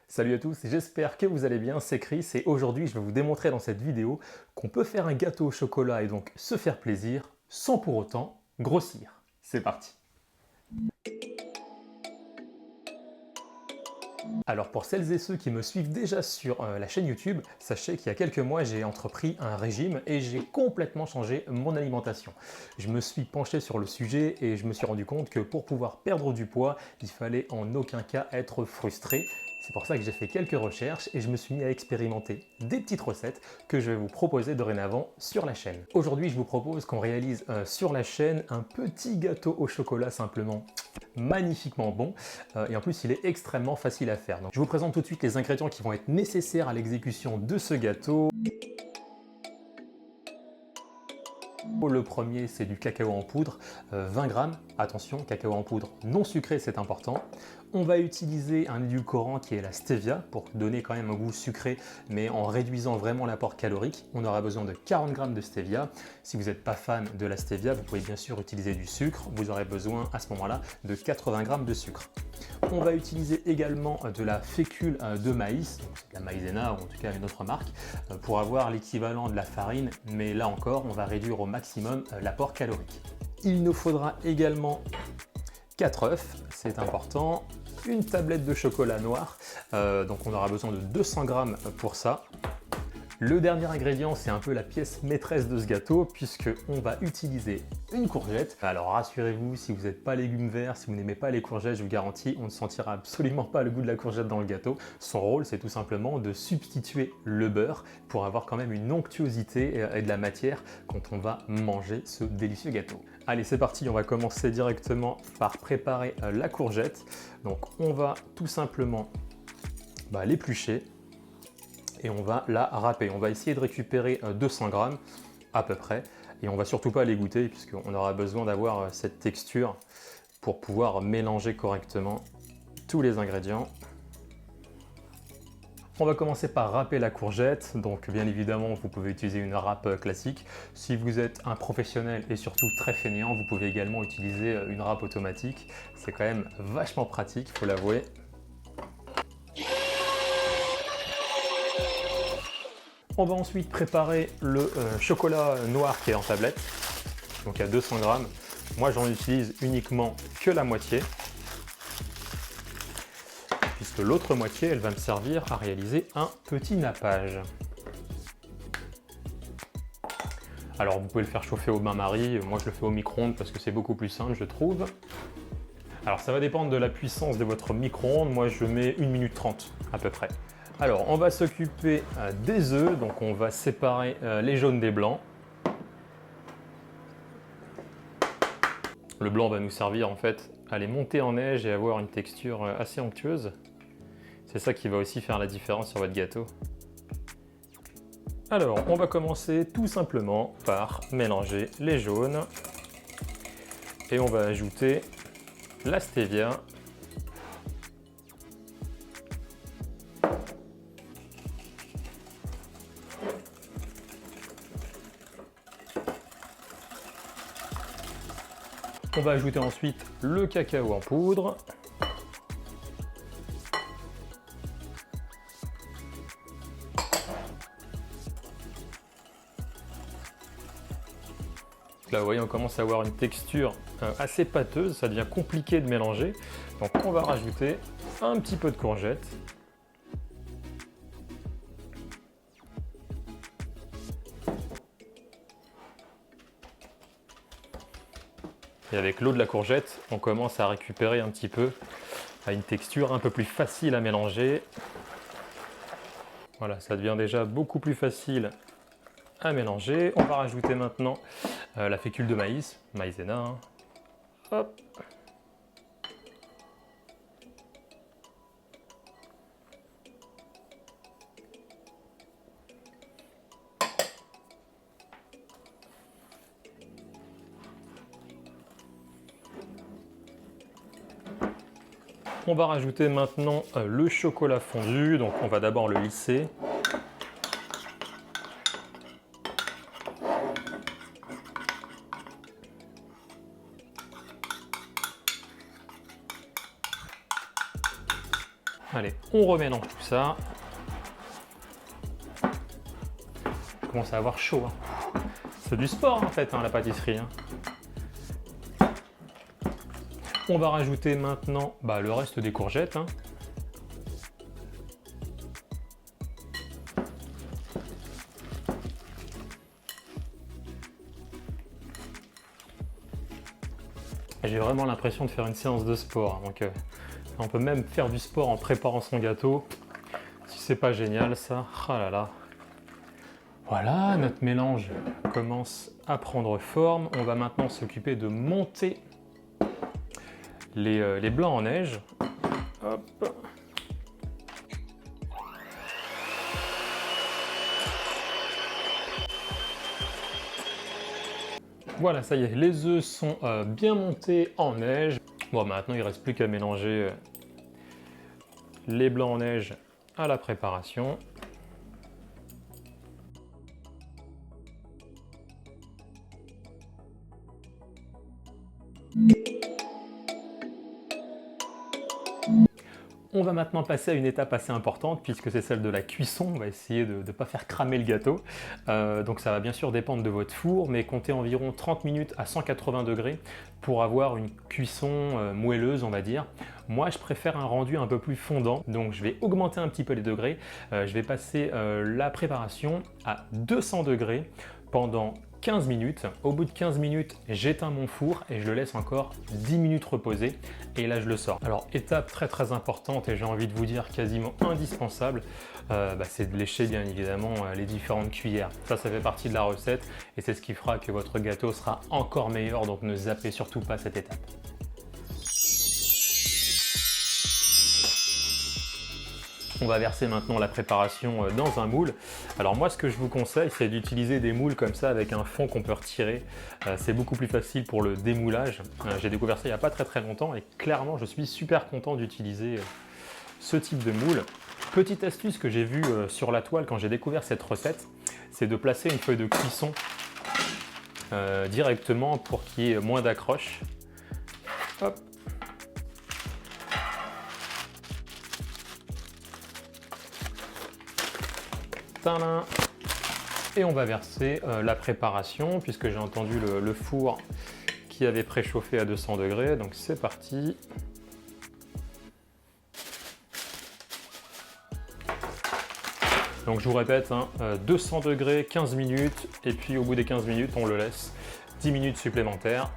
Salut à tous, j'espère que vous allez bien, c'est Chris et aujourd'hui je vais vous démontrer dans cette vidéo qu'on peut faire un gâteau au chocolat et donc se faire plaisir sans pour autant grossir. C'est parti. Alors pour celles et ceux qui me suivent déjà sur la chaîne YouTube, sachez qu'il y a quelques mois j'ai entrepris un régime et j'ai complètement changé mon alimentation. Je me suis penché sur le sujet et je me suis rendu compte que pour pouvoir perdre du poids, il fallait en aucun cas être frustré. C'est pour ça que j'ai fait quelques recherches et je me suis mis à expérimenter des petites recettes que je vais vous proposer dorénavant sur la chaîne. Aujourd'hui, je vous propose qu'on réalise sur la chaîne un petit gâteau au chocolat simplement magnifiquement bon et en plus il est extrêmement facile à faire. Donc, je vous présente tout de suite les ingrédients qui vont être nécessaires à l'exécution de ce gâteau. Le premier, c'est du cacao en poudre, 20 grammes. Attention, cacao en poudre non sucré, c'est important. On va utiliser un édulcorant qui est la stevia pour donner quand même un goût sucré, mais en réduisant vraiment l'apport calorique. On aura besoin de 40 grammes de stevia. Si vous n'êtes pas fan de la stevia, vous pouvez bien sûr utiliser du sucre. Vous aurez besoin à ce moment-là de 80 grammes de sucre. On va utiliser également de la fécule de maïs, donc c'est de la maïzena ou en tout cas une autre marque, pour avoir l'équivalent de la farine, mais là encore, on va réduire au maximum l'apport calorique. Il nous faudra également 4 œufs, c'est important, une tablette de chocolat noir, donc on aura besoin de 200 grammes pour ça. Le dernier ingrédient, c'est un peu la pièce maîtresse de ce gâteau puisque on va utiliser une courgette. Alors rassurez-vous, si vous n'êtes pas légumes verts, si vous n'aimez pas les courgettes, je vous garantis, on ne sentira absolument pas le goût de la courgette dans le gâteau. Son rôle, c'est tout simplement de substituer le beurre pour avoir quand même une onctuosité et de la matière quand on va manger ce délicieux gâteau. Allez, c'est parti, on va commencer directement par préparer la courgette. Donc on va tout simplement l'éplucher. Et on va la râper. On va essayer de récupérer 200 grammes à peu près. Et on va surtout pas l'égoutter puisqu'on aura besoin d'avoir cette texture pour pouvoir mélanger correctement tous les ingrédients. On va commencer par râper la courgette. Donc bien évidemment, vous pouvez utiliser une râpe classique. Si vous êtes un professionnel et surtout très fainéant, vous pouvez également utiliser une râpe automatique. C'est quand même vachement pratique, il faut l'avouer. On va ensuite préparer le chocolat noir qui est en tablette, donc à 200 grammes. Moi, j'en utilise uniquement que la moitié, puisque l'autre moitié, elle va me servir à réaliser un petit nappage. Alors, vous pouvez le faire chauffer au bain-marie. Moi, je le fais au micro-ondes parce que c'est beaucoup plus simple, je trouve. Alors, ça va dépendre de la puissance de votre micro-ondes. Moi, je mets 1 minute 30 à peu près. Alors, on va s'occuper des œufs, donc on va séparer les jaunes des blancs. Le blanc va nous servir en fait à les monter en neige et avoir une texture assez onctueuse. C'est ça qui va aussi faire la différence sur votre gâteau. Alors, on va commencer tout simplement par mélanger les jaunes et on va ajouter la stevia. On va ajouter ensuite le cacao en poudre. Là, vous voyez, on commence à avoir une texture assez pâteuse, ça devient compliqué de mélanger. Donc on va rajouter un petit peu de courgette. Et avec l'eau de la courgette, on commence à récupérer un petit peu une texture un peu plus facile à mélanger. Voilà, ça devient déjà beaucoup plus facile à mélanger. On va rajouter maintenant la fécule de maïs, maïzena. Hop. On va rajouter maintenant le chocolat fondu, donc on va d'abord le lisser. Allez, On remélange tout ça. Je commence à avoir chaud. Hein. C'est du sport en fait, hein, la pâtisserie. Hein. On va rajouter maintenant le reste des courgettes. Hein. J'ai vraiment l'impression de faire une séance de sport. Donc, on peut même faire du sport en préparant son gâteau. Si c'est pas génial ça, ah là là. Voilà, notre mélange commence à prendre forme. On va maintenant s'occuper de monter les blancs en neige. Hop. Voilà, ça y est, les œufs sont bien montés en neige. Bon, maintenant il ne reste plus qu'à mélanger les blancs en neige à la préparation. On va maintenant passer à une étape assez importante puisque c'est celle de la cuisson. On va essayer de ne pas faire cramer le gâteau. Donc ça va bien sûr dépendre de votre four, mais comptez environ 30 minutes à 180 degrés pour avoir une cuisson moelleuse, on va dire. Moi, je préfère un rendu un peu plus fondant, donc je vais augmenter un petit peu les degrés. Je vais passer la préparation à 200 degrés pendant 15 minutes. Au bout de 15 minutes, j'éteins mon four et je le laisse encore 10 minutes reposer et là je le sors. Alors étape très importante et j'ai envie de vous dire quasiment indispensable, c'est de lécher bien évidemment les différentes cuillères. Ça fait partie de la recette et c'est ce qui fera que votre gâteau sera encore meilleur, donc ne zappez surtout pas cette étape. On va verser maintenant la préparation dans un moule. Alors moi, ce que je vous conseille, c'est d'utiliser des moules comme ça avec un fond qu'on peut retirer. C'est beaucoup plus facile pour le démoulage. J'ai découvert ça il n'y a pas très longtemps et clairement, je suis super content d'utiliser ce type de moule. Petite astuce que j'ai vue sur la toile quand j'ai découvert cette recette, c'est de placer une feuille de cuisson directement pour qu'il y ait moins d'accroche. Hop. Et on va verser la préparation puisque j'ai entendu le four qui avait préchauffé à 200 degrés, donc c'est parti. Donc je vous répète, 200 degrés, 15 minutes, et puis au bout des 15 minutes, on le laisse 10 minutes supplémentaires.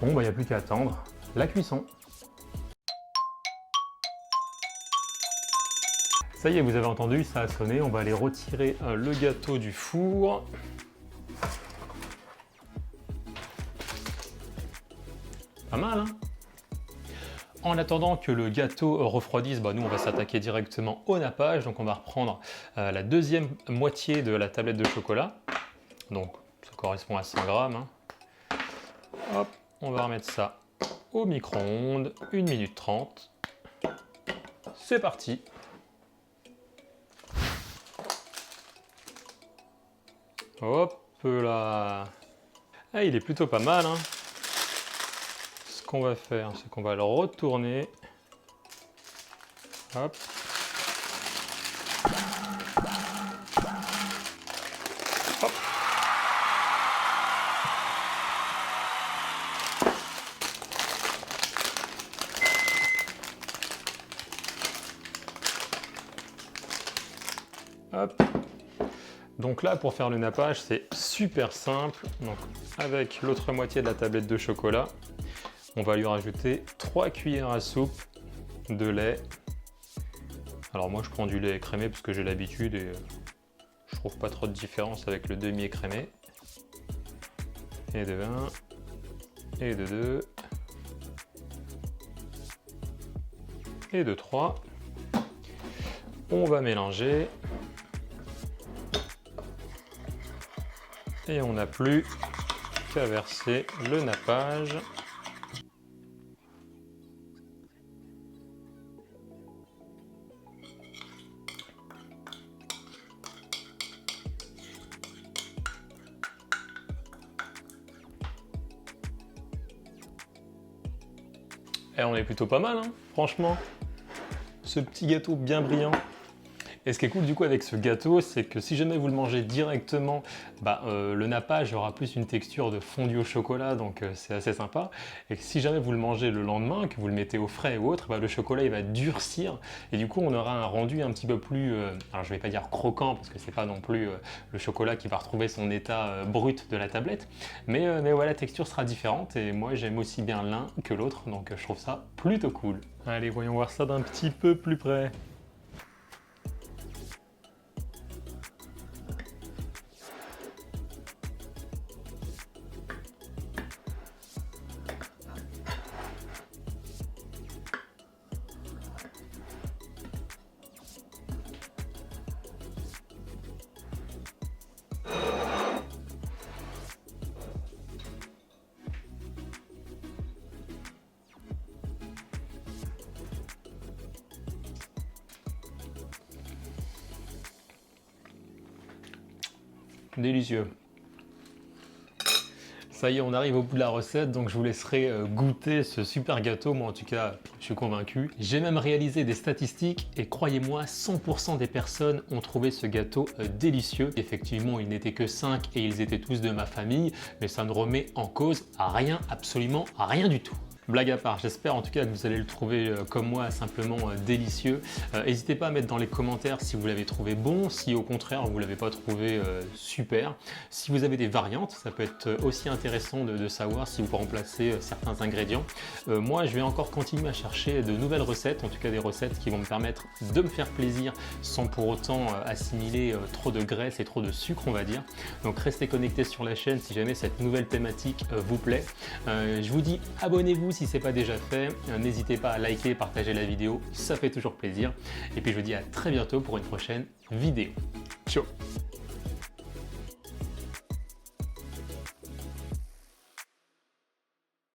Bon, il n'y a plus qu'à attendre la cuisson. Ça y est, vous avez entendu, ça a sonné. On va aller retirer le gâteau du four. Pas mal, hein? En attendant que le gâteau refroidisse, nous on va s'attaquer directement au nappage. Donc on va reprendre la deuxième moitié de la tablette de chocolat. Donc ça correspond à 100 grammes. Hein. Hop, on va remettre ça au micro-ondes, 1 minute 30. C'est parti. Hop là. Ah, il est plutôt pas mal, hein. Ce qu'on va faire, c'est qu'on va le retourner. Hop. Hop. Hop. Donc là, pour faire le nappage, c'est super simple. Donc, avec l'autre moitié de la tablette de chocolat, on va lui rajouter 3 cuillères à soupe de lait. Alors moi, je prends du lait écrémé parce que j'ai l'habitude et je trouve pas trop de différence avec le demi-écrémé. Et de 1, et de 2, et de 3. On va mélanger. Et on n'a plus qu'à verser le nappage. Et on est plutôt pas mal, hein, franchement. Ce petit gâteau bien brillant. Et ce qui est cool du coup avec ce gâteau, c'est que si jamais vous le mangez directement, le nappage aura plus une texture de fondu au chocolat, donc c'est assez sympa. Et si jamais vous le mangez le lendemain, que vous le mettez au frais ou autre, le chocolat il va durcir et du coup on aura un rendu un petit peu plus, alors je vais pas dire croquant parce que c'est pas non plus le chocolat qui va retrouver son état brut de la tablette, mais voilà, la texture sera différente et moi j'aime aussi bien l'un que l'autre, donc je trouve ça plutôt cool. Allez, voyons voir ça d'un petit peu plus près. Délicieux. Ça y est, on arrive au bout de la recette, donc je vous laisserai goûter ce super gâteau. Moi en tout cas, je suis convaincu. J'ai même réalisé des statistiques et croyez-moi, 100% des personnes ont trouvé ce gâteau délicieux. Effectivement, ils n'étaient que 5 et ils étaient tous de ma famille, mais ça ne remet en cause à rien, absolument à rien du tout. Blague à part, j'espère en tout cas que vous allez le trouver comme moi simplement délicieux. N'hésitez pas à mettre dans les commentaires si vous l'avez trouvé bon, si au contraire vous ne l'avez pas trouvé super. Si vous avez des variantes, ça peut être aussi intéressant de savoir si vous pouvez remplacer certains ingrédients. Moi je vais encore continuer à chercher de nouvelles recettes, en tout cas des recettes qui vont me permettre de me faire plaisir sans pour autant assimiler trop de graisse et trop de sucre on va dire. Donc restez connectés sur la chaîne si jamais cette nouvelle thématique vous plaît. Je vous dis abonnez-vous si ce n'est pas déjà fait, n'hésitez pas à liker et partager la vidéo, ça fait toujours plaisir. Et puis je vous dis à très bientôt pour une prochaine vidéo. Ciao!